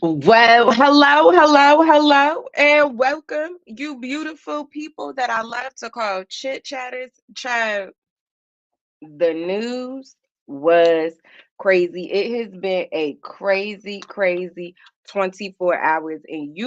Well, hello, and welcome, you beautiful people that I love to call chit chatters. Child, the news was crazy. It has been a crazy 24 hours, and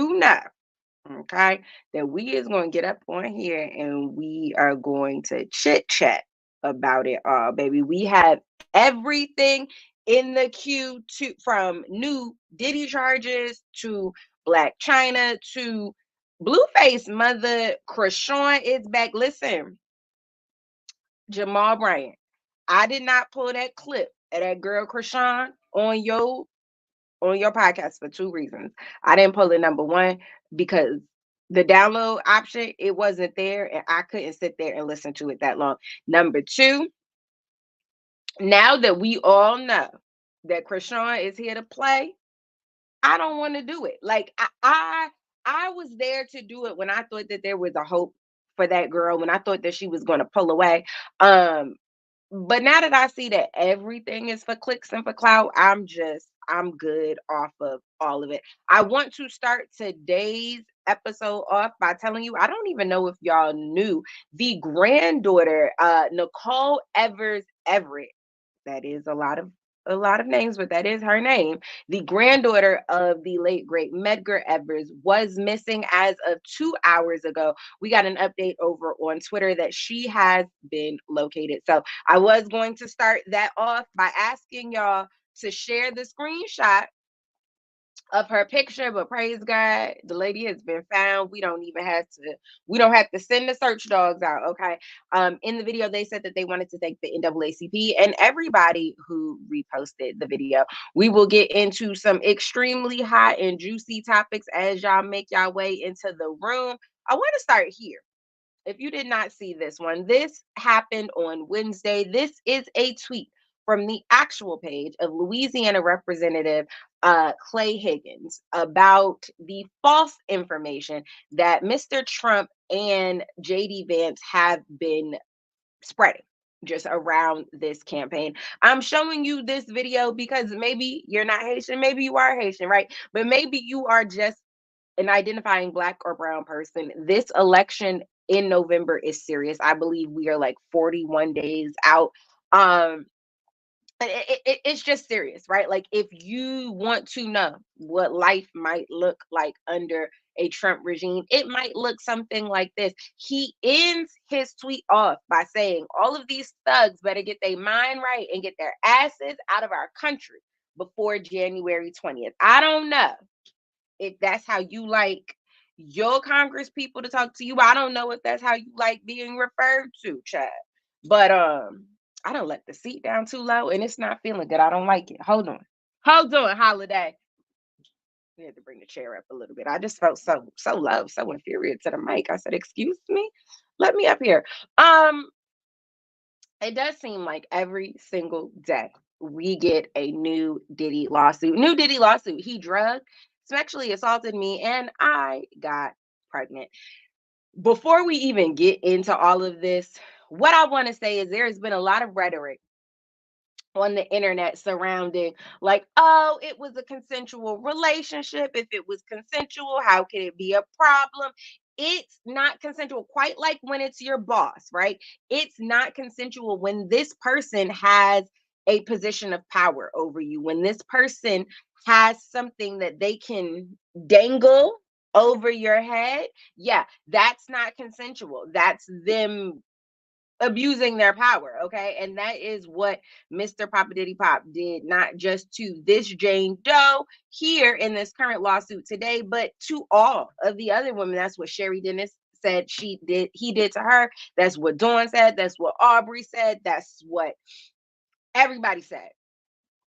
okay, that we is going to get up on here and we are going to chit chat about it all, baby. We have everything in the queue to from new Diddy charges to Black China to Blueface mother Krishan is back. Listen, Jamal Bryant, I did not pull that clip of that girl Krishan on your podcast for two reasons. I didn't pull it, number one, because the download option, it wasn't there, and I couldn't sit there and listen to it that long. Number two, now that we all know that Krishan is here to play, I don't want to do it. Like I was there to do it when I thought that there was a hope for that girl, when I thought that she was going to pull away. Um, but now that I see that everything is for clicks and for clout, I'm good off of all of it. I want to start today's episode off by telling you I don't even know if y'all knew the granddaughter, Nicole Evers Everett. That is a lot of names, but that is her name. The granddaughter of the late great Medgar Evers was missing as of 2 hours ago. We got an update over on Twitter that she has been located. So I was going to start that off by asking y'all to share the screenshot of her picture, but praise God, the lady has been found. We don't have to send the search dogs out. Okay. In the video, they said that they wanted to thank the NAACP and everybody who reposted the video. We will get into some extremely hot and juicy topics as y'all make y'all way into the room. I want to start here. If you did not see this one, this happened on Wednesday. This is a tweet from the actual page of Louisiana Representative Clay Higgins about the false information that Mr. Trump and JD Vance have been spreading just around this campaign. I'm showing you this video because maybe you're not Haitian, maybe you are Haitian, right? But maybe you are just an identifying black or brown person. This election in November is serious. I believe we are like 41 days out. Um, it's just serious, right? Like, if you want to know what life might look like under a Trump regime, it might look something like this. He ends his tweet off by saying, all of these thugs better get their mind right and get their asses out of our country before January 20th. I don't know if that's how you like your Congress people to talk to you. I don't know if that's how you like being referred to, Chad. But I don't let the seat down too low and it's not feeling good. I don't like it. Hold on. Hold on, Holiday. We had to bring the chair up a little bit. I just felt so low, so inferior to the mic. I said, excuse me, let me up here. Um, it does seem like every single day we get a new Diddy lawsuit. New Diddy lawsuit. He drugged, sexually assaulted me, and I got pregnant. Before we even get into all of this, what I want to say is there has been a lot of rhetoric on the internet surrounding, like, oh, it was a consensual relationship. If it was consensual, how could it be a problem? It's not consensual, quite like when it's your boss, right? It's not consensual when this person has a position of power over you, when this person has something that they can dangle over your head. Yeah, that's not consensual. That's them abusing their power, okay? And that is what Mr. Papa Diddy Pop did, not just to this Jane Doe here in this current lawsuit today, but to all of the other women. That's what Sherry Dennis said he did to her. That's what Dawn said. That's what Aubrey said. That's what everybody said.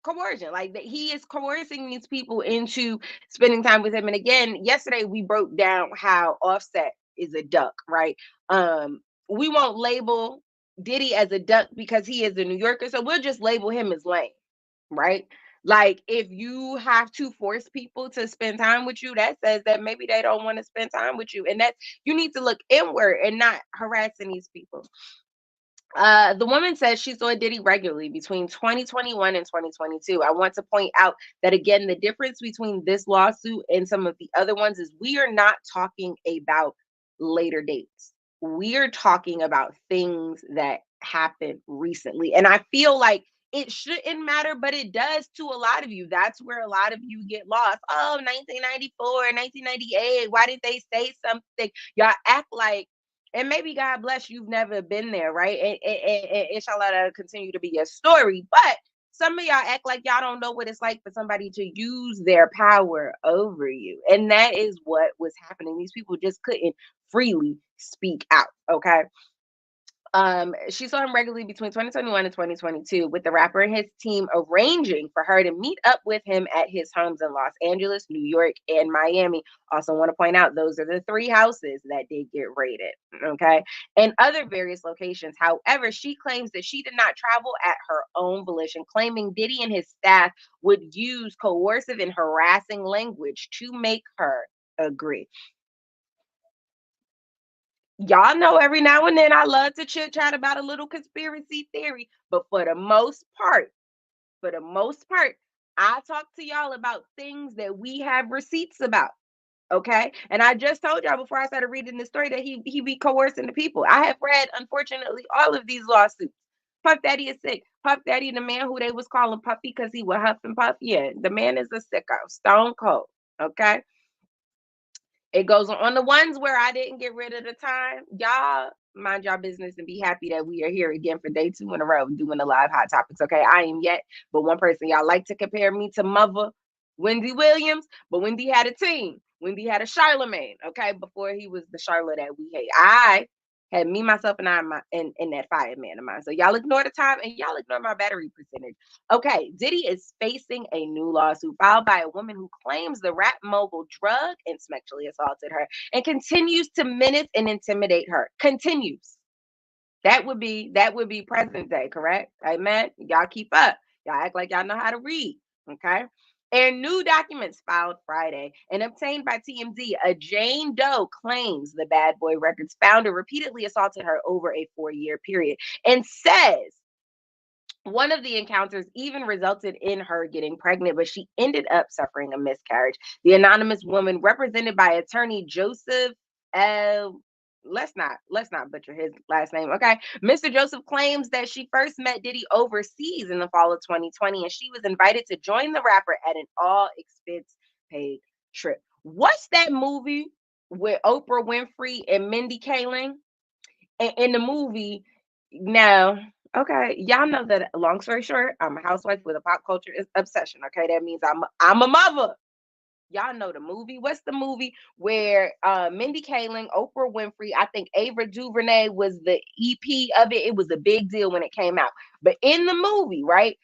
Coercion, like that, he is coercing these people into spending time with him. And again, yesterday we broke down how Offset is a duck, right? We won't label Diddy as a duck because he is a New Yorker, so we'll just label him as lame, right? Like, if you have to force people to spend time with you, that says that maybe they don't want to spend time with you, and that you need to look inward and not harassing these people. The woman says she saw Diddy regularly between 2021 and 2022. I want to point out that again, the difference between this lawsuit and some of the other ones is we are not talking about later dates. We are talking about things that happened recently. And I feel like it shouldn't matter, but it does to a lot of you. That's where a lot of you get lost. Oh, 1994, 1998. Why did they say something? Y'all act like, and maybe God bless you've never been there, right? And inshallah, that'll continue to be your story. But some of y'all act like y'all don't know what it's like for somebody to use their power over you. And that is what was happening. These people just couldn't freely speak out. Okay. She saw him regularly between 2021 and 2022, with the rapper and his team arranging for her to meet up with him at his homes in Los Angeles, New York, and Miami. Also want to point out those are the 3 houses that did get raided, okay? And other various locations. However, she claims that she did not travel at her own volition, claiming Diddy and his staff would use coercive and harassing language to make her agree. Y'all know every now and then I love to chit chat about a little conspiracy theory, but for the most part, I talk to y'all about things that we have receipts about. Okay. And I just told y'all before I started reading the story that he be coercing the people. I have read, unfortunately, all of these lawsuits. Puff Daddy is sick. Puff Daddy, the man who they was calling Puffy because he would huff and puff. Yeah, the man is a sicko, stone cold. Okay. It goes on the ones where I didn't get rid of the time. Y'all mind y'all business and be happy that we are here again for day 2 in a row doing the live hot topics. Okay, I am yet, but one person y'all like to compare me to Mother Wendy Williams, but Wendy had a team. Wendy had a Charlemagne. Okay, before he was the Charlotte that we hate. I had me, myself, and I in that fireman of mine. So y'all ignore the time and y'all ignore my battery percentage. Okay, Diddy is facing a new lawsuit filed by a woman who claims the rap mogul drugged and sexually assaulted her and continues to menace and intimidate her. Continues. That would be present day, correct? Amen. Y'all keep up. Y'all act like y'all know how to read. Okay. And new documents filed Friday and obtained by TMZ, a Jane Doe claims the Bad Boy Records founder repeatedly assaulted her over a 4-year period and says one of the encounters even resulted in her getting pregnant, but she ended up suffering a miscarriage. The anonymous woman, represented by attorney Joseph L. Let's not butcher his last name. Okay. Mr. Joseph claims that she first met Diddy overseas in the fall of 2020, and she was invited to join the rapper at an all expense paid trip. What's that movie with Oprah Winfrey and Mindy Kaling? In the movie, now, okay, y'all know that. Long story short, I'm a housewife with a pop culture obsession. Okay, that means I'm a mother. Y'all know the movie. What's the movie where Mindy Kaling, Oprah Winfrey, I think Ava DuVernay was the EP of it. It was a big deal when it came out. But in the movie, right,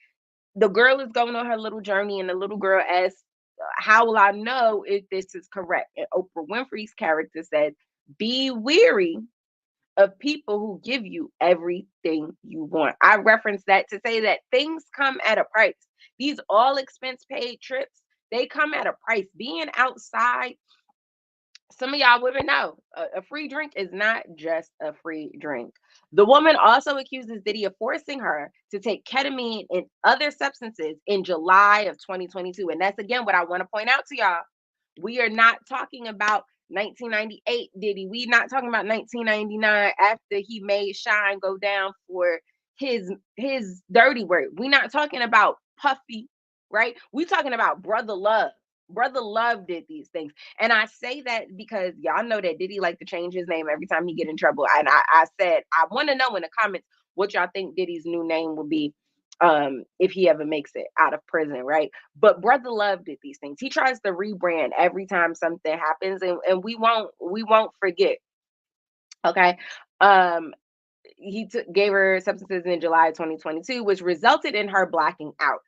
the girl is going on her little journey, and the little girl asks, "How will I know if this is correct?" And Oprah Winfrey's character said, "Be weary of people who give you everything you want." I reference that to say that things come at a price. These all expense paid trips, they come at a price. Being outside, some of y'all women know a free drink is not just a free drink. The woman also accuses Diddy of forcing her to take ketamine and other substances in July of 2022. And that's again what I want to point out to y'all. We are not talking about 1998 Diddy. We're not talking about 1999 after he made Shine go down for his dirty work. We're not talking about Puffy, right? We're talking about Brother Love. Brother Love did these things. And I say that because y'all know that Diddy like to change his name every time he get in trouble. And I said, I want to know in the comments what y'all think Diddy's new name will be if he ever makes it out of prison, right? But Brother Love did these things. He tries to rebrand every time something happens, and we won't forget. Okay. Um he gave her substances in July 2022, which resulted in her blacking out.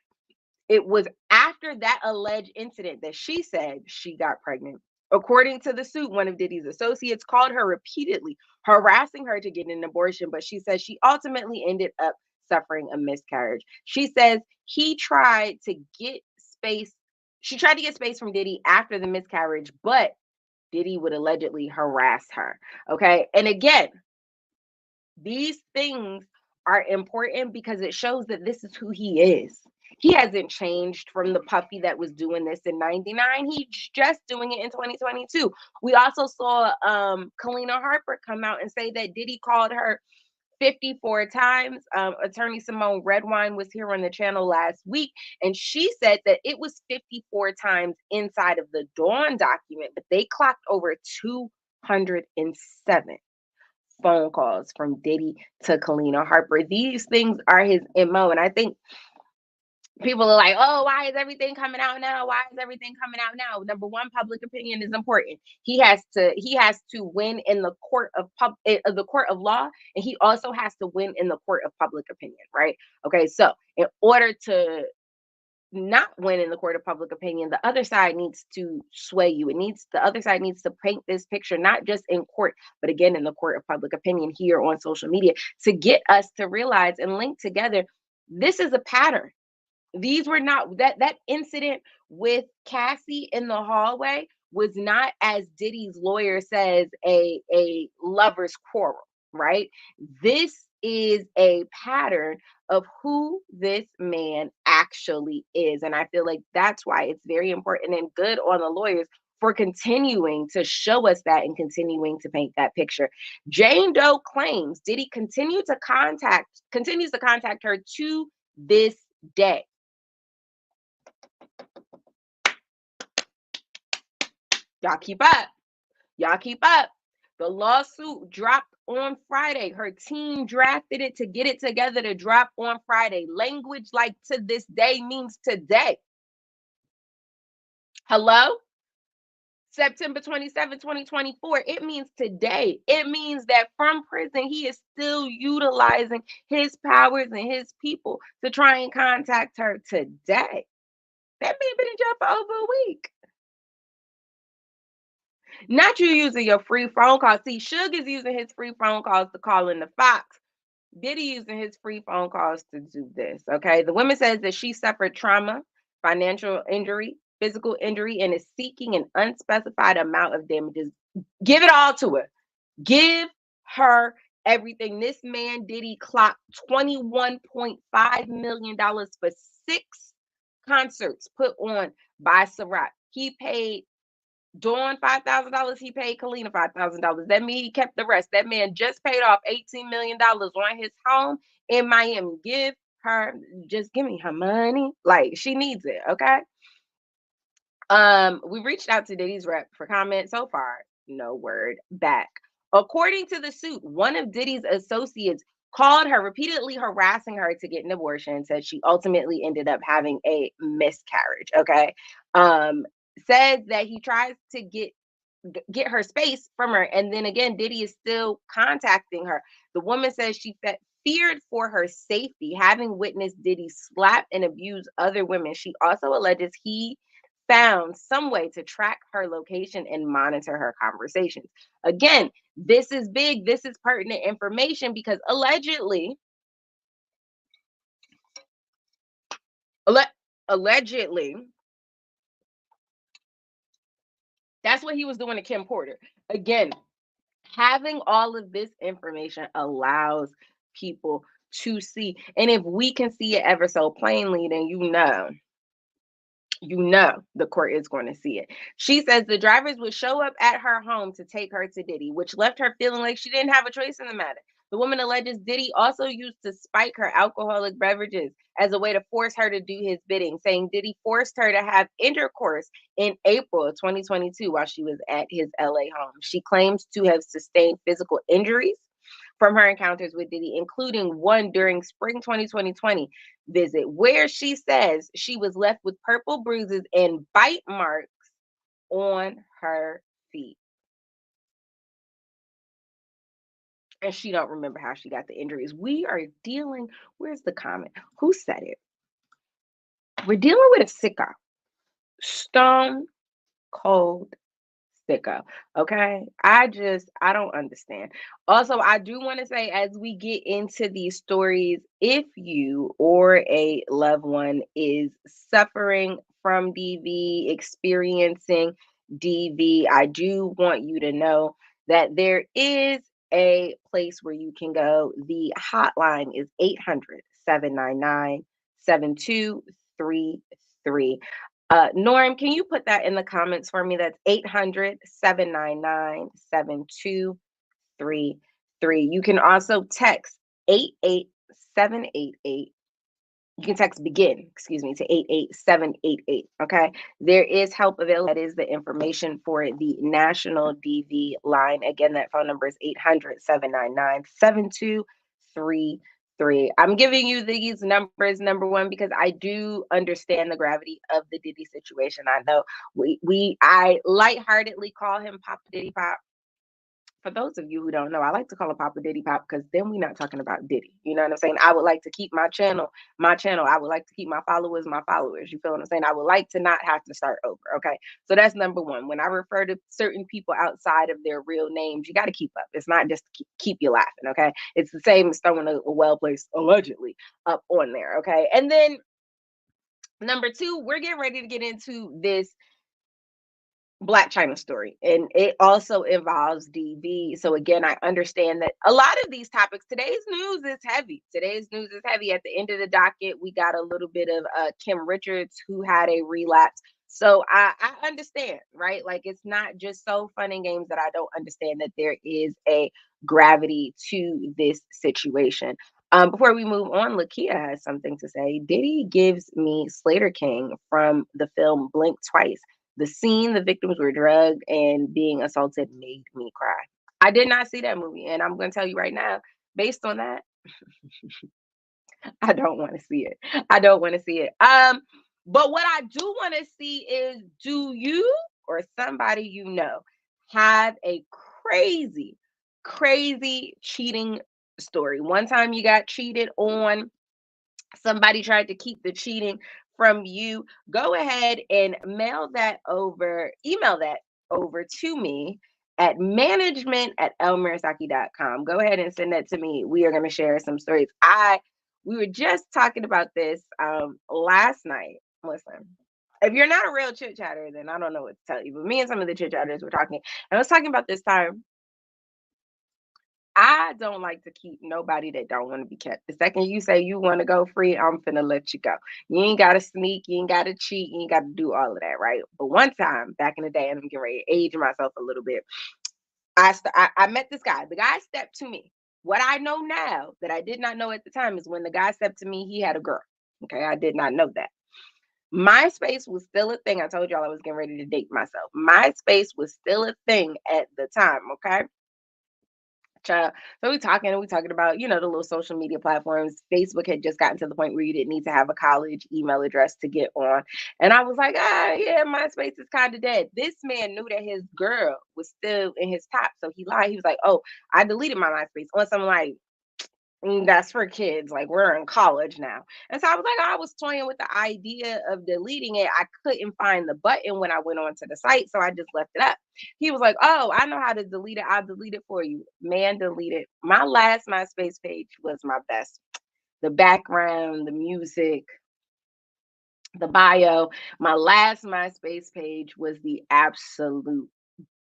It was after that alleged incident that she said she got pregnant. According to the suit, one of Diddy's associates called her repeatedly, harassing her to get an abortion, but she says she ultimately ended up suffering a miscarriage. She says he tried to get space. She tried to get space from Diddy after the miscarriage, but Diddy would allegedly harass her. Okay. And again, these things are important because it shows that this is who he is. He hasn't changed from the puppy that was doing this in 99. He's just doing it in 2022. We also saw Kalina Harper come out and say that Diddy called her 54 times. Attorney Simone Redwine was here on the channel last week, and she said that it was 54 times inside of the Dawn document, but they clocked over 207 phone calls from Diddy to Kalina Harper. These things are his MO, and I think people are like, oh, why is everything coming out now? Why is everything coming out now? Number one, public opinion is important. He has to win in the court of the court of law, and he also has to win in the court of public opinion, right? Okay, so in order to not win in the court of public opinion, the other side needs to sway you. The other side needs to paint this picture, not just in court, but again in the court of public opinion here on social media, to get us to realize and link together this is a pattern. These were not that incident with Cassie in the hallway was not, as Diddy's lawyer says, a lover's quarrel, right? This is a pattern of who this man actually is. And I feel like that's why it's very important and good on the lawyers for continuing to show us that and continuing to paint that picture. Jane Doe claims Diddy continues to contact her to this day. Y'all keep up. Y'all keep up. The lawsuit dropped on Friday. Her team drafted it to get it together to drop on Friday. Language like to this day means today. Hello? September 27, 2024. It means today. It means that from prison, he is still utilizing his powers and his people to try and contact her today. That man been in jail for over a week. Not you using your free phone calls. See, Suge is using his free phone calls to call in the Fox. Diddy using his free phone calls to do this, okay? The woman says that she suffered trauma, financial injury, physical injury, and is seeking an unspecified amount of damages. Give it all to her. Give her everything. This man, Diddy, clocked $21.5 million for 6 concerts put on by Ciroc. He paid Dawn $5,000. He paid Kalina $5,000. That means he kept the rest. That man just paid off $18 million on his home in Miami. Just give me her money. Like, she needs it, okay? We reached out to Diddy's rep for comment. So far, no word back. According to the suit, one of Diddy's associates called her, repeatedly harassing her to get an abortion, said she ultimately ended up having a miscarriage, okay? Said that he tries to get her space from her, and then again Diddy is still contacting her. The woman says she feared for her safety, having witnessed Diddy slap and abuse other women. She also alleges he found some way to track her location and monitor her conversations. Again, this is big. This is pertinent information because allegedly that's what he was doing to Kim Porter. Again, having all of this information allows people to see. And if we can see it ever so plainly, then you know the court is going to see it. She says the drivers would show up at her home to take her to Diddy, which left her feeling like she didn't have a choice in the matter. The woman alleges Diddy also used to spike her alcoholic beverages as a way to force her to do his bidding, saying Diddy forced her to have intercourse in April of 2022 while she was at his LA home. She claims to have sustained physical injuries from her encounters with Diddy, including one during spring 2020 visit, where she says she was left with purple bruises and bite marks on her feet. And she don't remember how she got the injuries. Where's the comment? Who said it? We're dealing with a sicko. Stone cold sicko. Okay. I don't understand. Also, I do want to say, as we get into these stories, if you or a loved one is suffering from DV, experiencing DV, I do want you to know that there is a place where you can go. The hotline is 800-799-7233. Norm, can you put that in the comments for me? That's 800-799-7233. You can also text 88788. You can text begin, to 88788. Okay. There is help available. That is the information for the National DV line. Again, that phone number is 800-799-7233. I'm giving you these numbers, number one, because I do understand the gravity of the Diddy situation. I know I lightheartedly call him Papa Diddy Pop. For those of you who don't know, I like to call it Papa Diddy Pop because then we're not talking about Diddy. You know what I'm saying? I would like to keep my channel. I would like to keep my followers. You feel what I'm saying? I would like to not have to start over. Okay. So that's number one. When I refer to certain people outside of their real names, you got to keep up. It's not just to keep you laughing. Okay. It's the same as throwing a well-placed allegedly up on there. Okay. And then number two, we're getting ready to get into this Blac Chyna story, and it also involves DV. So again, I understand that a lot of these topics, today's news is heavy. At the end of the docket, we got a little bit of Kim Richards, who had a relapse. So I understand, right? Like, it's not just so fun and games that I don't understand that there is a gravity to this situation. Before we move on, Lakia has something to say. Diddy gives me Slater King from the film Blink Twice. The scene the victims were drugged and being assaulted made me cry. I did not see that movie, and I'm going to tell you right now, based on that, I don't want to see it. But what I do want to see is, do you or somebody you know have a crazy, crazy cheating story? One time you got cheated on, somebody tried to keep the cheating from you. Go ahead and email that over to me at management@elmirasaki.com. Go ahead and send that to me. We are going to share some stories. We were just talking about this last night. Listen, if you're not a real chit chatter, then I don't know what to tell you. But me and some of the chit chatters were talking, and I was talking about this time. I don't like to keep nobody that don't want to be kept. The second you say you want to go free, I'm finna let you go. You ain't got to sneak, you ain't got to cheat, you ain't got to do all of that, right? But one time back in the day, and I'm getting ready to age myself a little bit, I met this guy. The guy stepped to me. What I know now that I did not know at the time is when the guy stepped to me, he had a girl. Okay, I did not know that. MySpace was still a thing. I told y'all I was getting ready to date myself. MySpace was still a thing at the time, okay? Child. So we talking about, the little social media platforms. Facebook had just gotten to the point where you didn't need to have a college email address to get on. And I was like, yeah, MySpace is kind of dead. This man knew that his girl was still in his top. So he lied. He was like, oh, I deleted my MySpace on something like, that's for kids. Like, we're in college now. And so I was like, I was toying with the idea of deleting it. I couldn't find the button when I went onto the site, so I just left it up. He was like, oh, I know how to delete it. I'll delete it for you. Man, deleted. My last MySpace page was my best. The background, the music, the bio. My last MySpace page was the absolute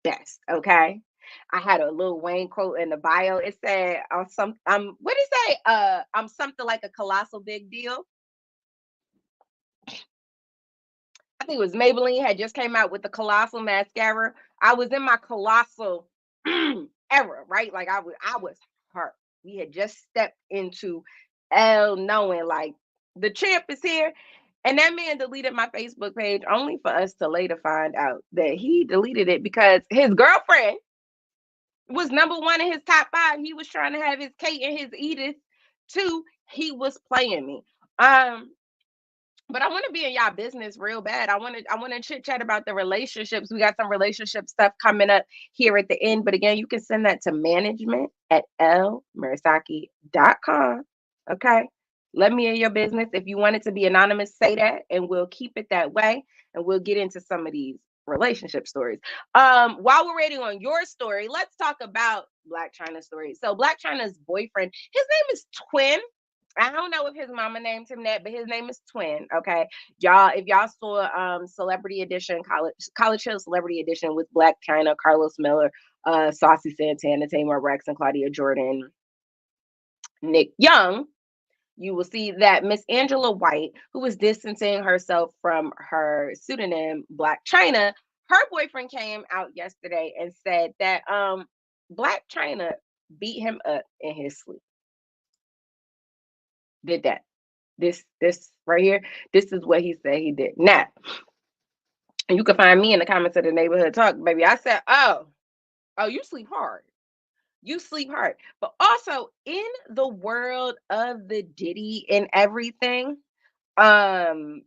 best. Okay. I had a Lil Wayne quote in the bio. It said, what did it say? I'm something like a colossal big deal. I think it was Maybelline had just came out with the colossal mascara. I was in my colossal era, right? Like, I was hurt. We had just stepped into knowing, like, the champ is here. And that man deleted my Facebook page only for us to later find out that he deleted it because his girlfriend was number one in his top 5. He was trying to have his Kate and his Edith too. He was playing me. But I want to be in y'all business real bad. I want to chit chat about the relationships. We got some relationship stuff coming up here at the end. But again, you can send that to management@elmirasaki.com. Okay. Let me in your business. If you want it to be anonymous, say that, and we'll keep it that way. And we'll get into some of these relationship stories. While we're waiting on your story, let's talk about Blac Chyna's story. So Blac Chyna's boyfriend, his name is Twin. I don't know if his mama named him that, but his name is Twin. Okay, y'all. If y'all saw Celebrity Edition, College Hill Celebrity Edition with Blac Chyna, Carlos Miller, Saucy Santana, Tamar Rex, and Claudia Jordan, Nick Young, you will see that Miss Angela White, who was distancing herself from her pseudonym Blac Chyna, her boyfriend came out yesterday and said that Blac Chyna beat him up in his sleep. Did that. This right here, this is what he said he did. Now, you can find me in the comments of the neighborhood talk, baby. I said, oh, you sleep hard. You sleep hard. But also in the world of the Diddy and everything, it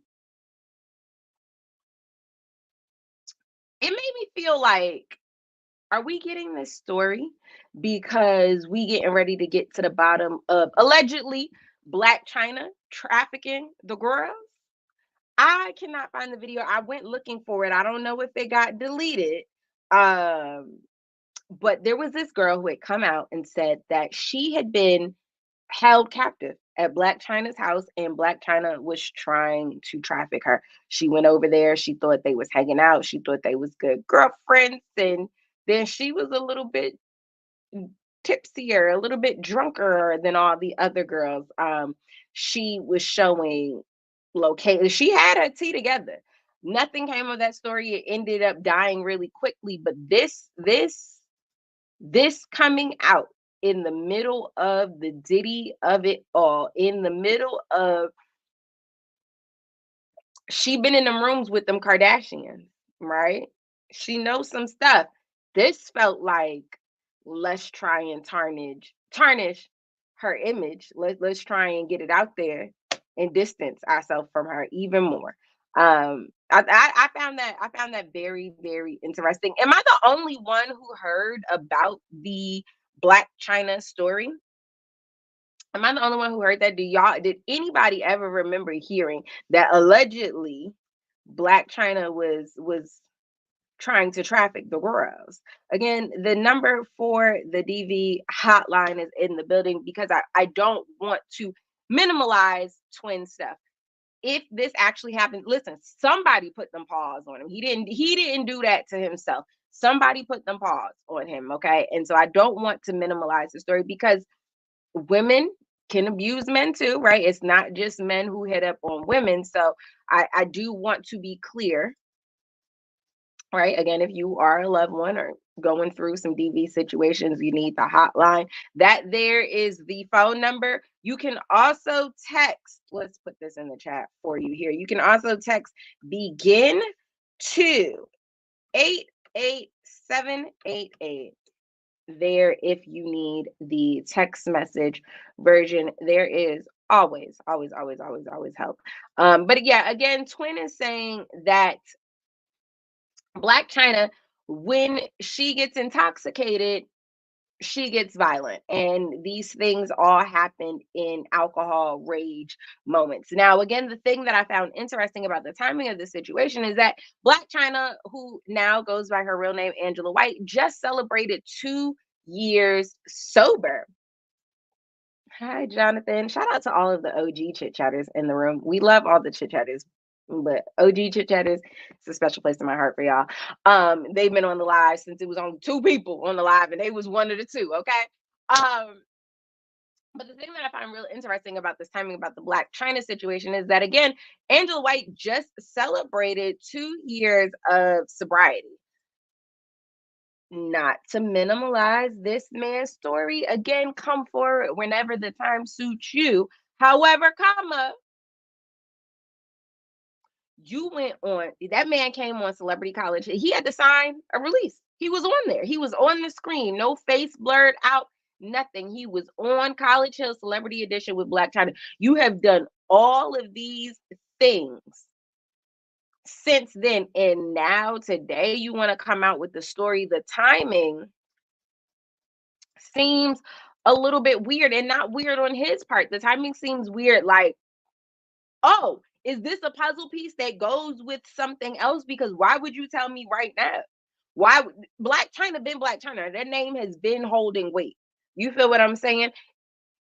made me feel like, are we getting this story because we getting ready to get to the bottom of allegedly Blac Chyna trafficking the girls? I cannot find the video. I went looking for it. I don't know if it got deleted. But there was this girl who had come out and said that she had been held captive at Blac Chyna's house, and Blac Chyna was trying to traffic her. She went over there. She thought they was hanging out. She thought they was good girlfriends, and then she was a little bit tipsier, a little bit drunker than all the other girls. She was showing location. She had her tea together. Nothing came of that story. It ended up dying really quickly. But this coming out in the middle of the Diddy of it all, in the middle of she been in them rooms with them Kardashians, right? She knows some stuff. This felt like, let's try and tarnish her image. Let's try and get it out there and distance ourselves from her even more. I found that very, very interesting. Am I the only one who heard about the Blac Chyna story? Am I the only one who heard that? Did anybody ever remember hearing that allegedly Blac Chyna was trying to traffic the girls? Again, the number for the DV hotline is in the building because I don't want to minimalize twin stuff. If this actually happened, listen, somebody put them paws on him. He didn't do that to himself. Somebody put them paws on him, okay? And so I don't want to minimalize the story because women can abuse men too, right? It's not just men who hit up on women. So I do want to be clear, right? Again, if you are a loved one or going through some DV situations, you need the hotline. That there is the phone number. You can also text. Let's put this in the chat for you here. You can also text begin to 88788 there if you need the text message version. There is always help. But yeah, again, Twin is saying that Blac Chyna, when she gets intoxicated, she gets violent, and these things all happen in alcohol rage moments. Now, again, the thing that I found interesting about the timing of the situation is that Blac Chyna, who now goes by her real name Angela White, just celebrated 2 years sober. Hi, Jonathan. Shout out to all of the OG chit chatters in the room. We love all the chit chatters, but OG chit chatters, it's a special place in my heart for y'all. They've been on the live since it was only 2 people on the live, and they was one of the 2. Okay. But the thing that I find real interesting about this timing about the Blac Chyna situation is that again, Angela White just celebrated 2 years of sobriety. Not to minimize this man's story. Again, come forward whenever the time suits you. However, you went on, that man came on Celebrity College. He had to sign a release. He was on there. He was on the screen. No face blurred out, nothing. He was on College Hill Celebrity Edition with Blac Chyna. You have done all of these things since then, and now today you want to come out with the story. The timing seems a little bit weird, and not weird on his part. The timing seems weird, like, oh, is this a puzzle piece that goes with something else? Because why would you tell me right now? Why Blac Chyna been Blac Chyna? That name has been holding weight. You feel what I'm saying?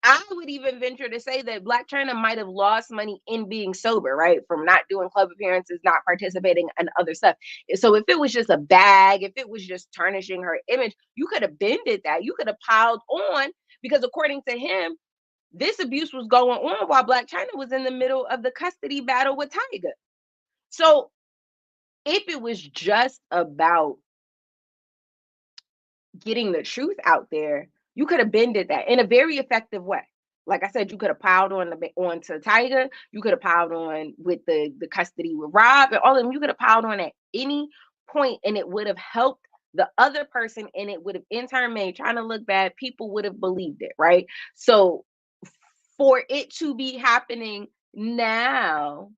I would even venture to say that Blac Chyna might have lost money in being sober, right? From not doing club appearances, not participating in other stuff. So if it was just a bag, if it was just tarnishing her image, you could have bended that. You could have piled on, because according to him, this abuse was going on while Blac Chyna was in the middle of the custody battle with Tyga. So if it was just about getting the truth out there, you could have bended that in a very effective way. Like I said, you could have piled onto Tyga. You could have piled on with the custody with Rob and all of them. You could have piled on at any point, and it would have helped the other person, and it would have in turn made trying to look bad. People would have believed it, right? So for it to be happening now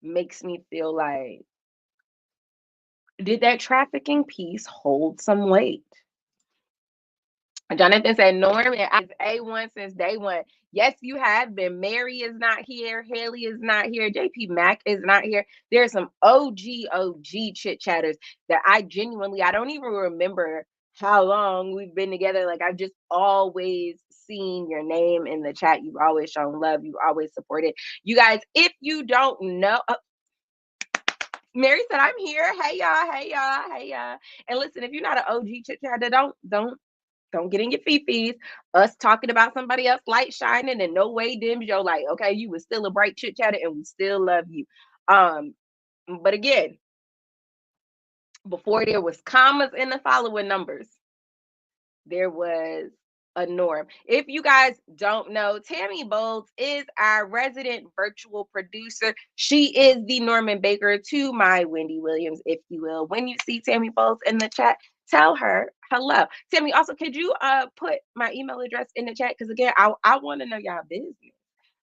makes me feel like, did that trafficking piece hold some weight? Jonathan said, Norm is A1 since day one. Yes, you have been. Mary is not here. Haley is not here. JP Mack is not here. There's some OG chit chatters that I don't even remember how long we've been together. Like, I've just always seen your name in the chat. You've always shown love. You've always supported. You guys, if you don't know, Mary said, I'm here. Hey, y'all. Hey, y'all. Hey, y'all. And listen, if you're not an OG chit chatter, don't get in your fifis. Us talking about somebody else light shining and no way dims your light. Okay, you was still a bright chit chatter, and we still love you. But again, before there was commas in the following numbers, there was a norm. If you guys don't know, Tammy Bowles is our resident virtual producer. She is the Norman Baker to my Wendy Williams, if you will. When you see Tammy Bowles in the chat, tell her hello. Tammy, also, could you put my email address in the chat? Because again, I want to know y'all business.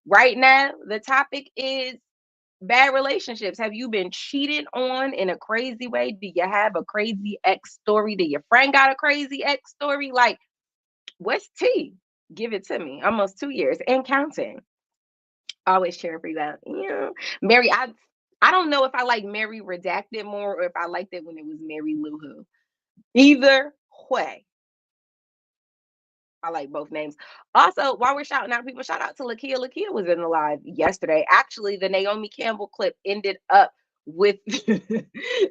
Right now, the topic is bad relationships. Have you been cheated on in a crazy way? Do you have a crazy ex story? Do your friend got a crazy ex story? Like, what's tea? Give it to me. Almost 2 years and counting. Always cheering for you out. Yeah. Mary, I don't know if I like Mary Redacted more or if I liked it when it was Mary Lou Who. Either way, I like both names. Also, while we're shouting out people, shout out to Lakia. Lakia was in the live yesterday. Actually, the Naomi Campbell clip ended up with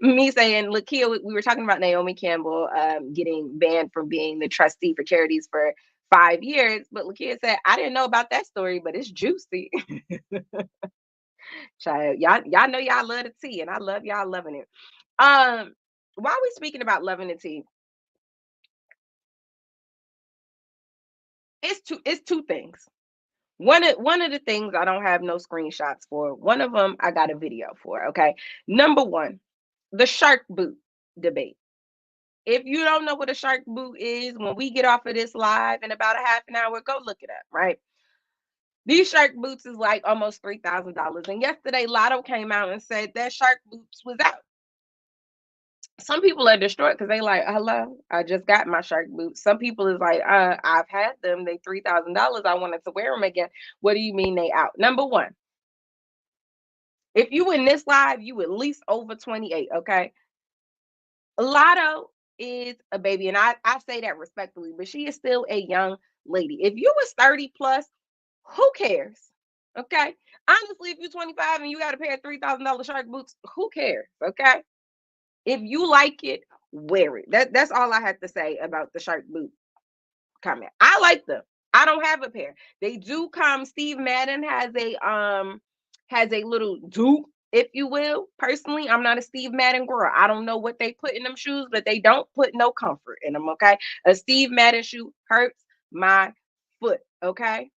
me saying, Lakia, we were talking about Naomi Campbell getting banned from being the trustee for charities for 5 years. But Lakia said, I didn't know about that story, but it's juicy. Child, y'all know y'all love the tea, and I love y'all loving it. While we speaking about loving the tea, it's two things. One of the things I don't have no screenshots for. One of them I got a video for. Okay, number one, the shark boot debate. If you don't know what a shark boot is, when we get off of this live in about a half an hour, go look it up. Right, these shark boots is like almost $3,000. And yesterday, Lotto came out and said that shark boots was out. Some people are distraught because they like, hello, I just got my shark boots. Some people is like, I've had them. They $3,000. I wanted to wear them again. What do you mean they out? Number one, if you in this live, you at least over 28, okay? Lotto is a baby, and I say that respectfully, but she is still a young lady. If you was 30 plus, who cares? Okay. Honestly, if you're 25 and you got a pair of $3,000 shark boots, who cares? Okay. If you like it, wear it. That's all I have to say about the shark boot comment. I like them. I don't have a pair. They do come. Steve Madden has a little dupe, if you will. Personally, I'm not a Steve Madden girl. I don't know what they put in them shoes, but they don't put no comfort in them. Okay, a Steve Madden shoe hurts my foot. Okay,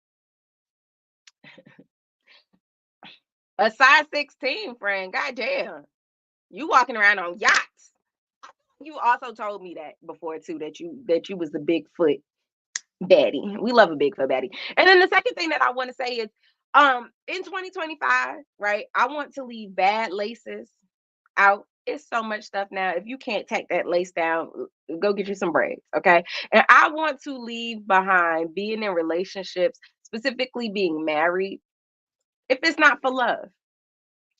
a size 16, friend. Goddamn, you walking around on yachts. You also told me that before too, that you was the Bigfoot daddy. We love a Bigfoot daddy. And then the second thing that I want to say is, in 2025, right? I want to leave bad laces out. It's so much stuff now. If you can't take that lace down, go get you some braids, okay? And I want to leave behind being in relationships, specifically being married, if it's not for love.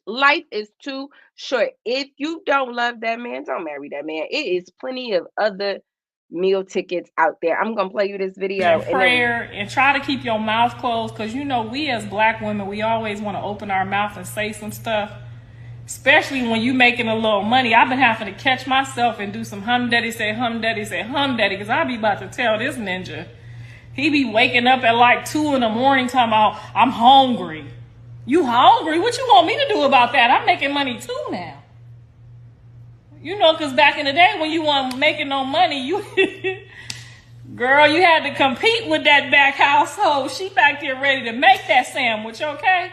Life is too short. If you don't love that man, don't marry that man. It is plenty of other meal tickets out there. I'm gonna play you this video and prayer, and try to keep your mouth closed, because you know we as black women, we always want to open our mouth and say some stuff, especially when you making a little money. I've been having to catch myself and do some hum daddy say hum daddy say hum daddy, because I be about to tell this ninja, he be waking up at like 2 in the morning talking about, I'm hungry. You hungry? What you want me to do about that? I'm making money too now. You know, because back in the day when you weren't making no money, you girl, you had to compete with that back household. She back there ready to make that sandwich, okay?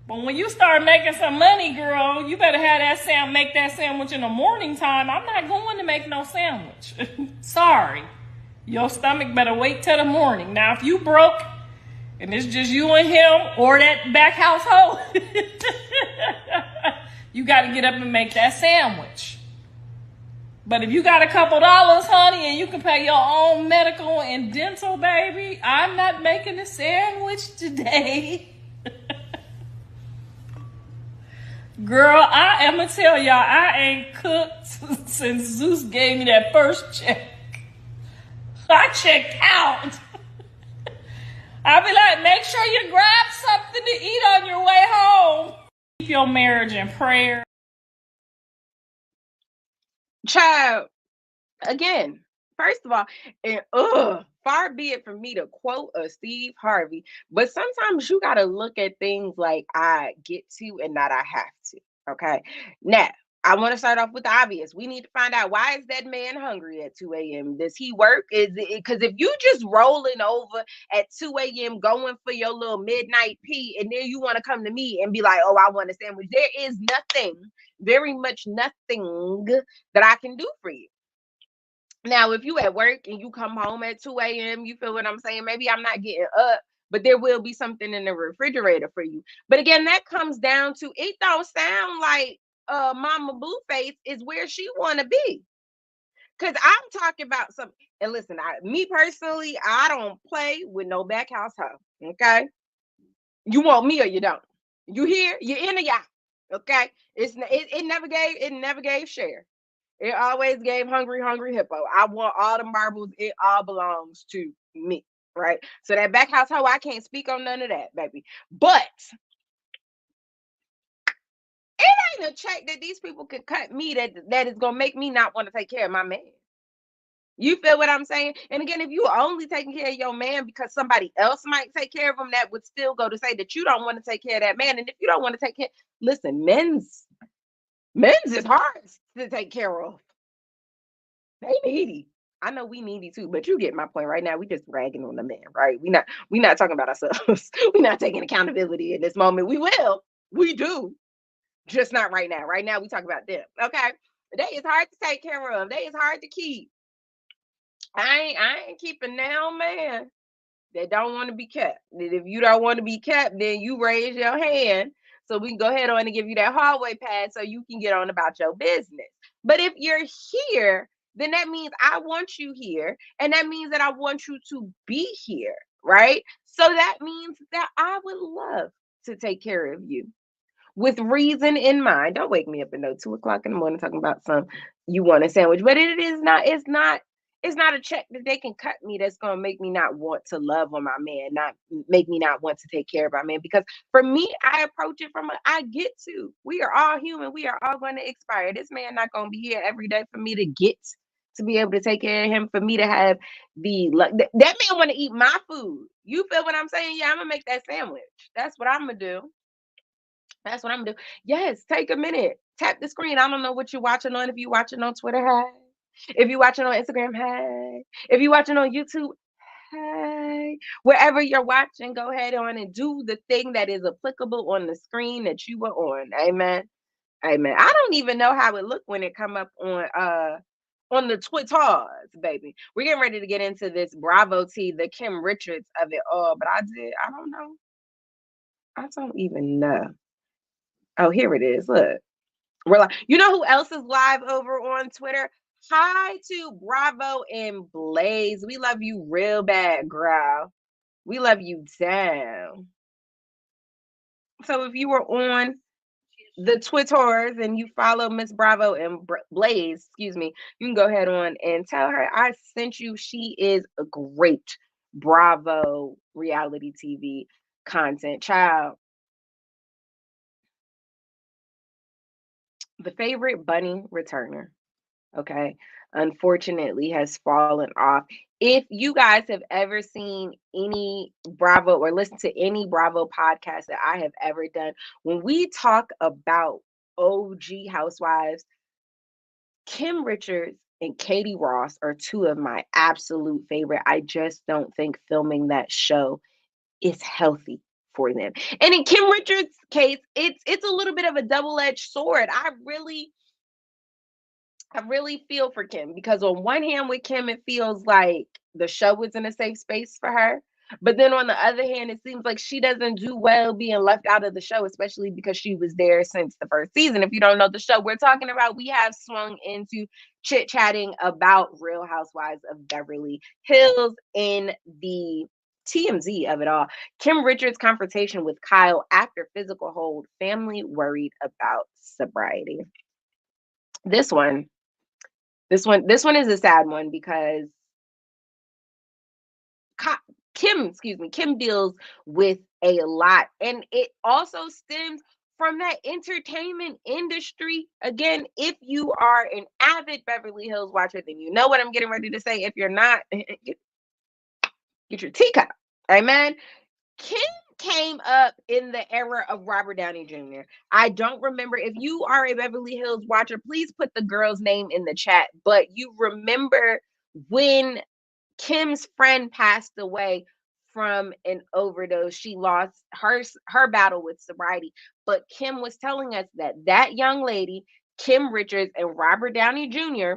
But when you start making some money, girl, you better have that make that sandwich in the morning time. I'm not going to make no sandwich. Sorry. Your stomach better wait till the morning. Now, if you broke and it's just you and him or that back household, you got to get up and make that sandwich. But if you got a couple dollars, honey, and you can pay your own medical and dental, baby, I'm not making a sandwich today. Girl, I am going to tell y'all, I ain't cooked since Zeus gave me that first check. I checked out. I'll be like, make sure you grab something to eat on your way home. Keep your marriage in prayer. Child, again, first of all, and far be it from me to quote a Steve Harvey, but sometimes you got to look at things like I get to and not I have to. Okay. Now, I want to start off with the obvious. We need to find out, why is that man hungry at 2 a.m.? Does he work? Is it because if you just rolling over at 2 a.m. going for your little midnight pee, and then you want to come to me and be like, oh, I want a sandwich, there is nothing, very much nothing that I can do for you. Now, if you at work and you come home at 2 a.m., you feel what I'm saying? Maybe I'm not getting up, but there will be something in the refrigerator for you. But again, that comes down to, it don't sound like Mama Blueface is where she want to be. Because I'm talking about something. And listen, me personally, I don't play with no back house hoe. Okay? You want me or you don't. You here? You're in or y'all. Okay? It never gave share. It always gave hungry hippo. I want all the marbles. It all belongs to me, right? So that back house hoe, I can't speak on none of that, baby. But it ain't a check that these people could cut me that is gonna make me not want to take care of my man. You feel what I'm saying? And again, if you only taking care of your man because somebody else might take care of him, that would still go to say that you don't want to take care of that man. And if you don't want to take care, listen, men's is hard to take care of. They needy. I know we needy too, but you get my point. Right now, we just ragging on the man, right? We not talking about ourselves. We're not taking accountability in this moment. We will. We do. Just not right now. Right now, we talk about them. Okay. They is hard to take care of. They is hard to keep. I ain't keeping now, man. They don't want to be kept. If you don't want to be kept, then you raise your hand so we can go ahead on and give you that hallway pass so you can get on about your business. But if you're here, then that means I want you here, and that means that I want you to be here, right? So that means that I would love to take care of you with reason in mind. Don't wake me up at no 2 o'clock in the morning talking about some you want a sandwich, but it's not a check that they can cut me that's going to make me not want to love on my man, not make me not want to take care of my man. Because for me, I approach it from I get to. We are all human. We are all going to expire. This man not going to be here every day for me to get to be able to take care of him, for me to have that man want to eat my food. You feel what I'm saying? Yeah, I'm going to make that sandwich. That's what I'm going to do. That's what I'm gonna do. Yes, take a minute. Tap the screen. I don't know what you're watching on. If you're watching on Twitter, hi. If you're watching on Instagram, hi. If you're watching on YouTube, hi. Wherever you're watching, go ahead on and do the thing that is applicable on the screen that you were on. Amen. Amen. I don't even know how it looked when it come up on the Twitters, baby. We're getting ready to get into this Bravo T, the Kim Richards of it all, but I don't know. I don't even know. Oh, here it is. Look, we're live. You know who else is live over on Twitter? Hi to Bravo and Blaze. We love you real bad, girl. We love you down. So if you were on the Twitters and you follow Miss Bravo and Blaze, excuse me, you can go ahead on and tell her I sent you. She is a great Bravo reality TV content. Child, the favorite bunny returner, okay, unfortunately has fallen off. If you guys have ever seen any Bravo or listened to any Bravo podcast that I have ever done, when we talk about OG housewives, Kim Richards and Katie Ross are two of my absolute favorite. I just don't think filming that show is healthy for them. And in Kim Richards' case, it's a little bit of a double-edged sword. I really feel for Kim because on one hand with Kim it feels like the show was in a safe space for her. But then on the other hand, it seems like she doesn't do well being left out of the show, especially because she was there since the first season. If you don't know the show we're talking about, we have swung into chit-chatting about Real Housewives of Beverly Hills in the TMZ of it all. Kim Richards' confrontation with Kyle after physical hold, family worried about sobriety. This one this one is a sad one because Kim deals with a lot, and it also stems from that entertainment industry. Again, if you are an avid Beverly Hills watcher, then you know what I'm getting ready to say. If you're not, get your teacup. Amen. Kim came up in the era of Robert Downey Jr. I don't remember. If you are a Beverly Hills watcher, please put the girl's name in the chat. But you remember when Kim's friend passed away from an overdose. She lost her battle with sobriety. But Kim was telling us that that young lady, Kim Richards and Robert Downey Jr.,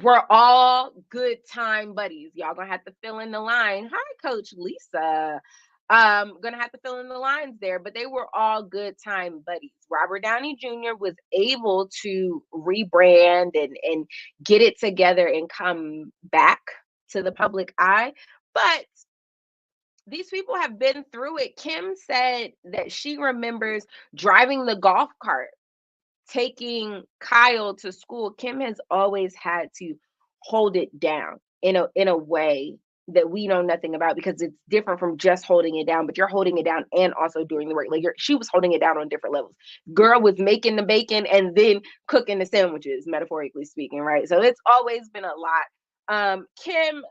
were all good time buddies. Y'all gonna have to fill in the line. Hi, Coach Lisa. Gonna have to fill in the lines there, but they were all good time buddies. Robert Downey Jr. was able to rebrand and get it together and come back to the public eye. But these people have been through it. Kim said that she remembers driving the golf cart taking Kyle to school. Kim has always had to hold it down in a way that we know nothing about because it's different from just holding it down, but you're holding it down and also doing the work. Like she was holding it down on different levels. Girl was making the bacon and then cooking the sandwiches, metaphorically speaking, right? So it's always been a lot. Kim,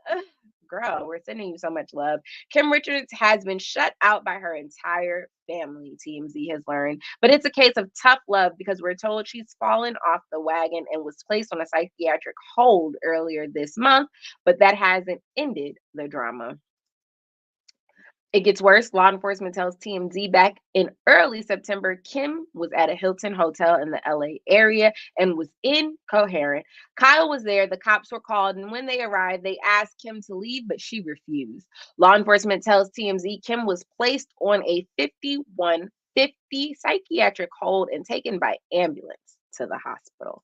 girl, we're sending you so much love. Kim Richards has been shut out by her entire family, TMZ has learned. But it's a case of tough love because we're told she's fallen off the wagon and was placed on a psychiatric hold earlier this month, but that hasn't ended the drama. It gets worse. Law enforcement tells TMZ back in early September, Kim was at a Hilton hotel in the LA area and was incoherent. Kyle was there. The cops were called, and when they arrived, they asked Kim to leave, but she refused. Law enforcement tells TMZ Kim was placed on a 5150 psychiatric hold and taken by ambulance to the hospital.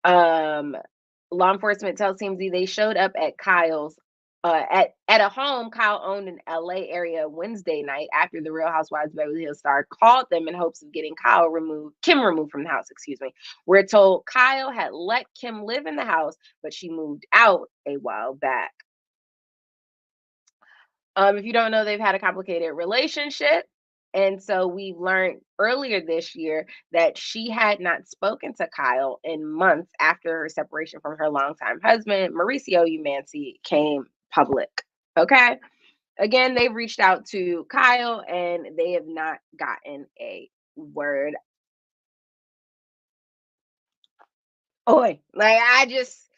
Law enforcement tells TMZ they showed up at Kyle's at a home Kyle owned in LA area Wednesday night after the Real Housewives of Beverly Hills star called them in hopes of getting Kim removed from the house, excuse me. We're told Kyle had let Kim live in the house, but she moved out a while back. If you don't know, they've had a complicated relationship. And so we learned earlier this year that she had not spoken to Kyle in months after her separation from her longtime husband, Mauricio Umanci, came public. Okay. Again, they've reached out to Kyle and they have not gotten a word. Oi, like I just,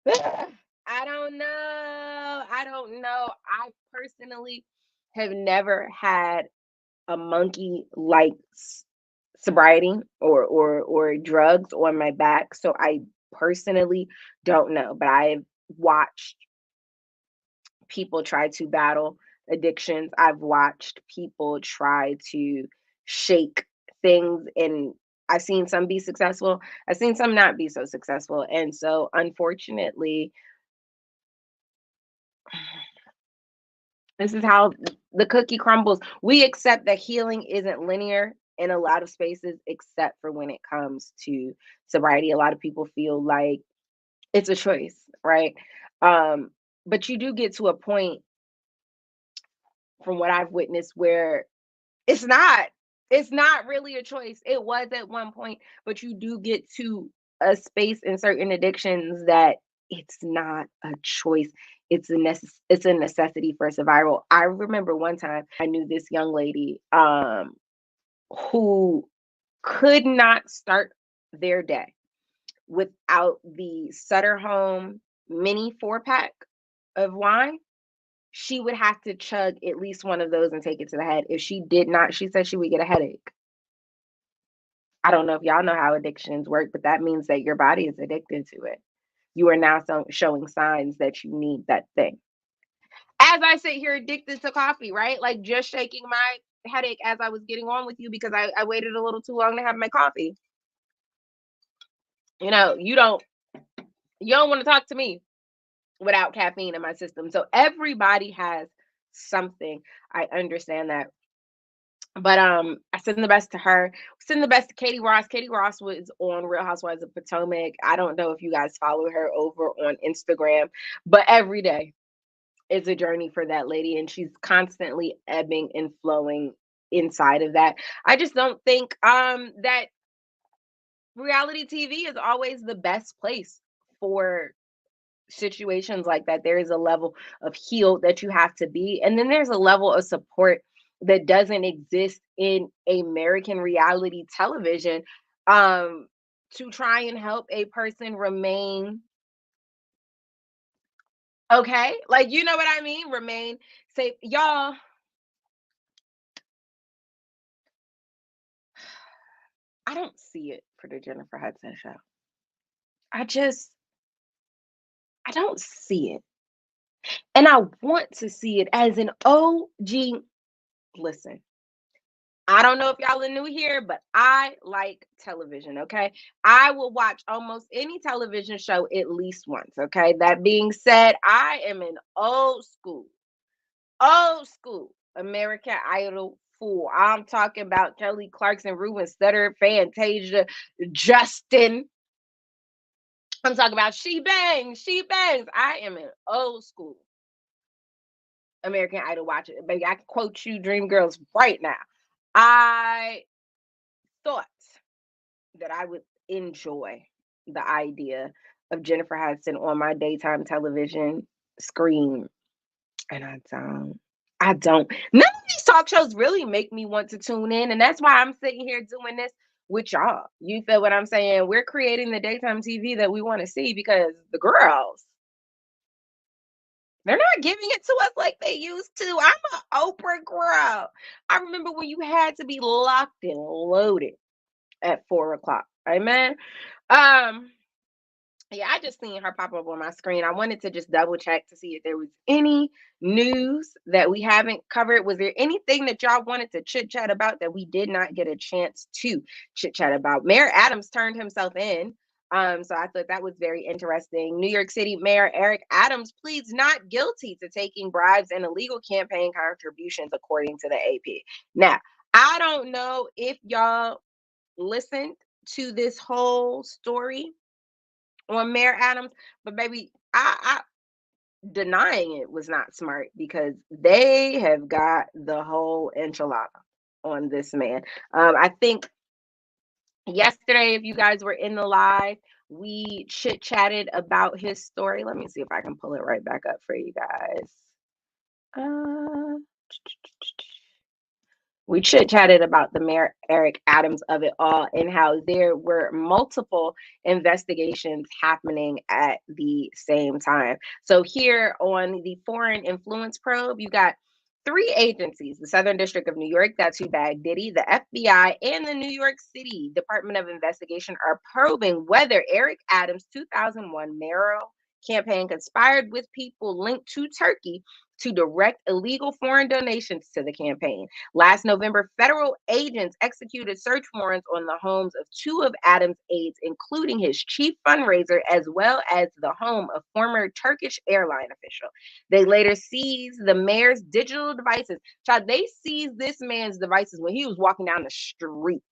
I don't know. I don't know. I personally have never had a monkey like sobriety or drugs on my back, so I personally don't know, but I've watched people try to battle addictions. I've watched people try to shake things, and I've seen some be successful. I've seen some not be so successful. And so unfortunately, this is how the cookie crumbles. We accept that healing isn't linear in a lot of spaces, except for when it comes to sobriety. A lot of people feel like it's a choice, right? Um, but you do get to a point, from what I've witnessed, where it's not. It's not really a choice. It was at one point, but you do get to a space in certain addictions that it's not a choice. It's a necessity for survival. I remember one time I knew this young lady who could not start their day without the Sutter Home mini 4-pack of wine. She would have to chug at least one of those and take it to the head. If she did not, she said she would get a headache. I don't know if y'all know how addictions work, but that means that your body is addicted to it. You are now showing signs that you need that thing. As I sit here addicted to coffee, right? Like just shaking my headache as I was getting on with you because I waited a little too long to have my coffee. You know, you don't want to talk to me without caffeine in my system. So everybody has something. I understand that. But I send the best to her. Send the best to Katie Ross. Katie Ross was on Real Housewives of Potomac. I don't know if you guys follow her over on Instagram, but every day is a journey for that lady, and she's constantly ebbing and flowing inside of that. I just don't think that reality TV is always the best place for situations like that. There is a level of heal that you have to be, and then there's a level of support that doesn't exist in American reality television, um to try and help a person remain okay, like, you know what I mean, remain safe. Y'all, I don't see it for the Jennifer Hudson show. I just, I don't see it, and I want to see it as an OG. Listen, I don't know if y'all are new here, but I like television, okay? I will watch almost any television show at least once, okay? That being said, I am an old school American Idol fool. I'm talking about Kelly Clarkson, Ruben Studdard, Fantasia, Justin. I'm talking about She Bangs, She Bangs. I am an old school American Idol watcher. Baby, I can quote you Dream Girls right now. I thought that I would enjoy the idea of Jennifer Hudson on my daytime television screen, and I don't. I don't. None of these talk shows really make me want to tune in, and that's why I'm sitting here doing this with y'all. You feel what I'm saying? We're creating the daytime TV that we want to see because the girls, they're not giving it to us like they used to. I'm an Oprah girl. I remember when you had to be locked and loaded at 4 o'clock. Amen. Um, yeah, I just seen her pop up on my screen. I wanted to just double check to see if there was any news that we haven't covered. Was there anything that y'all wanted to chit chat about that we did not get a chance to chit chat about? Mayor Adams turned himself in. So I thought that was very interesting. New York City Mayor Eric Adams pleads not guilty to taking bribes and illegal campaign contributions, according to the AP. Now, I don't know if y'all listened to this whole story on Mayor Adams, but baby, I denying it was not smart because they have got the whole enchilada on this man. I think yesterday, if you guys were in the live, we chit chatted about his story. Let me see if I can pull it right back up for you guys. Uh, we chit chatted about the Mayor Eric Adams of it all and how there were multiple investigations happening at the same time. So here on the Foreign Influence Probe, you got three agencies: the Southern District of New York, that's who bagged Diddy, the FBI, and the New York City Department of Investigation are probing whether Eric Adams' 2001 mayoral campaign conspired with people linked to Turkey to direct illegal foreign donations to the campaign. Last November, federal agents executed search warrants on the homes of two of Adams' aides, including his chief fundraiser, as well as the home of former Turkish airline official. They later seized the mayor's digital devices. Child, they seized this man's devices when he was walking down the street.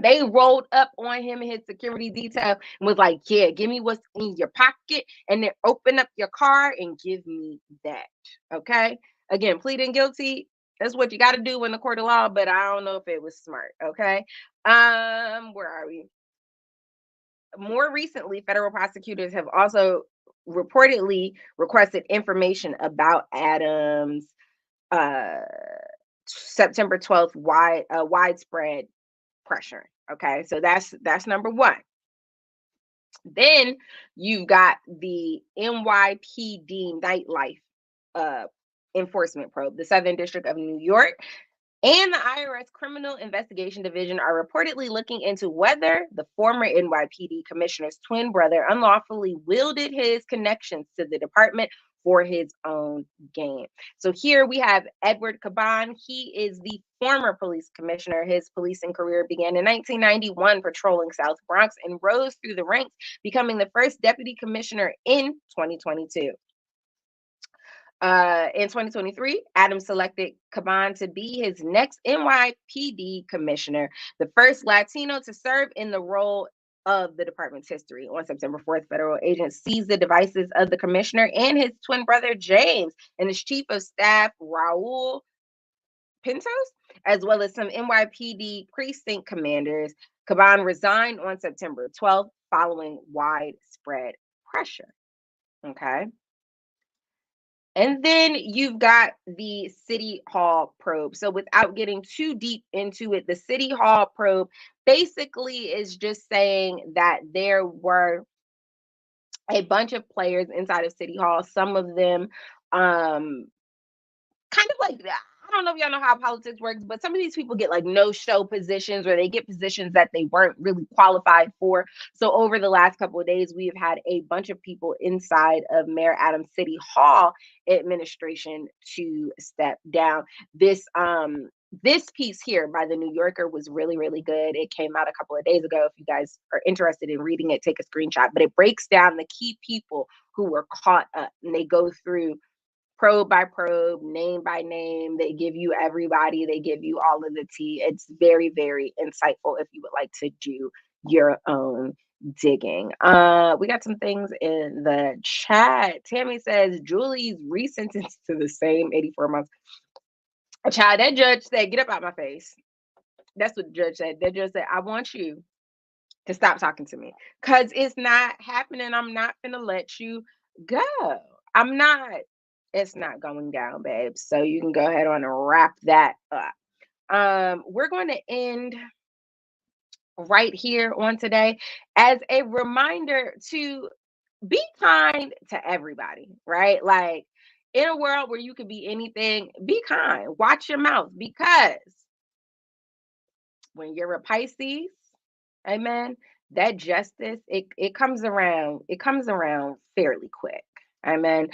They rolled up on him and his security detail and was like, yeah, give me what's in your pocket and then open up your car and give me that. Okay. Again, pleading guilty. That's what you got to do in the court of law, but I don't know if it was smart. Okay. Where are we? More recently, federal prosecutors have also reportedly requested information about Adams' September 12th widespread pressure. Okay, so that's number one. Then you've got the NYPD nightlife enforcement probe. The Southern District of New York and the IRS Criminal Investigation Division are reportedly looking into whether the former NYPD commissioner's twin brother unlawfully wielded his connections to the department for his own gain. So here we have Edward Caban. He is the former police commissioner. His policing career began in 1991 patrolling South Bronx and rose through the ranks, becoming the first deputy commissioner in 2022. In 2023, Adams selected Caban to be his next NYPD commissioner, the first Latino to serve in the role of the department's history. On September 4th, federal agents seized the devices of the commissioner and his twin brother James and his chief of staff Raul Pintos, as well as some NYPD precinct commanders. Caban resigned on September 12th following widespread pressure. Okay. And then you've got the City Hall probe. So without getting too deep into it, the City Hall probe basically is just saying that there were a bunch of players inside of City Hall. Some of them kind of like that. I don't know if y'all know how politics works, but some of these people get like no-show positions or they get positions that they weren't really qualified for. So over the last couple of days, we have had a bunch of people inside of Mayor Adams City Hall administration to step down. This piece here by the New Yorker was really, really good. It came out a couple of days ago. If you guys are interested in reading it, take a screenshot. But it breaks down the key people who were caught up, and they go through probe by probe, name by name. They give you everybody. They give you all of the tea. It's very, very insightful if you would like to do your own digging. We got some things in the chat. Tammy says Julie's resentenced to the same 84 months. A child, that judge said, get up out my face. That's what the judge said. The judge said, I want you to stop talking to me because it's not happening. I'm not gonna let you go. I'm not. It's not going down, babe. So you can go ahead on and wrap that up. We're going to end right here on today as a reminder to be kind to everybody, right? Like in a world where you could be anything, be kind. Watch your mouth because when you're a Pisces, amen, that justice, it comes around, fairly quick. Amen.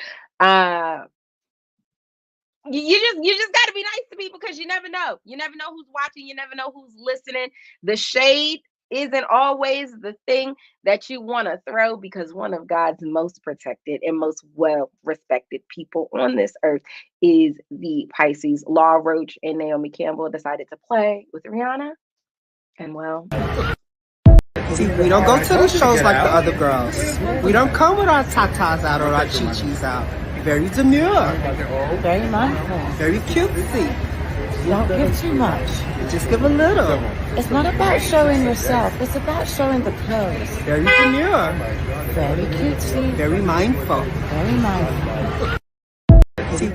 You just got to be nice to people because you never know. You never know who's watching. You never know who's listening. The shade isn't always the thing that you want to throw because one of God's most protected and most well-respected people on this earth is the Pisces. Law Roach and Naomi Campbell decided to play with Rihanna. And well, see, we don't go to the shows like the other girls. We don't come with our tatas out or our chi-chis out. Very demure. Very mindful. Very cutesy. Don't give too much. Just give a little. It's not about showing yourself. It's about showing the clothes. Very demure. Very cutesy. Very mindful. Very mindful. See,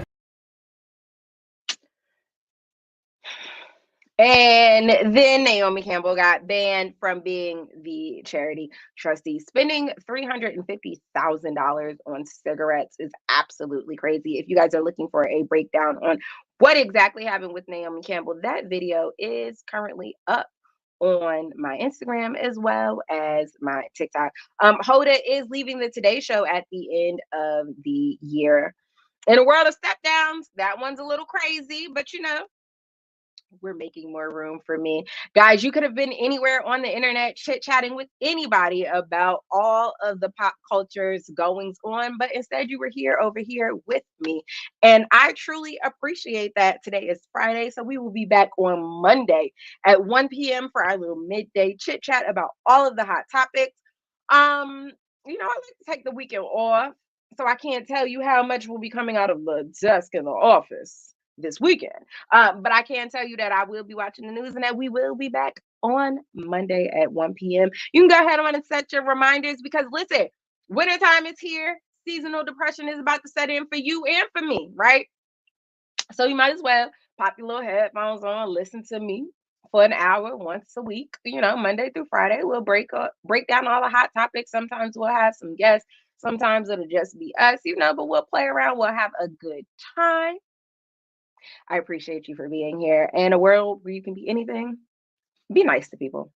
and then Naomi Campbell got banned from being the charity trustee. Spending $350,000 on cigarettes is absolutely crazy. If you guys are looking for a breakdown on what exactly happened with Naomi Campbell, that video is currently up on my Instagram as well as my TikTok. Hoda is leaving the Today Show at the end of the year. In a world of step downs, that one's a little crazy, but we're making more room for me. Guys, you could have been anywhere on the internet chit chatting with anybody about all of the pop culture's goings on, but instead you were here over here with me. And I truly appreciate that. Today is Friday, so we will be back on Monday at 1 p.m. for our little midday chit chat about all of the hot topics. I like to take the weekend off, so I can't tell you how much will be coming out of the desk in the office this weekend. But I can tell you that I will be watching the news and that we will be back on Monday at 1 p.m. You can go ahead on and set your reminders because listen, wintertime is here. Seasonal depression is about to set in for you and for me, right? So you might as well pop your little headphones on, listen to me for an hour once a week. Monday through Friday, we'll break down all the hot topics. Sometimes we'll have some guests. Sometimes it'll just be us, but we'll play around. We'll have a good time. I appreciate you for being here. In a world where you can be anything, be nice to people.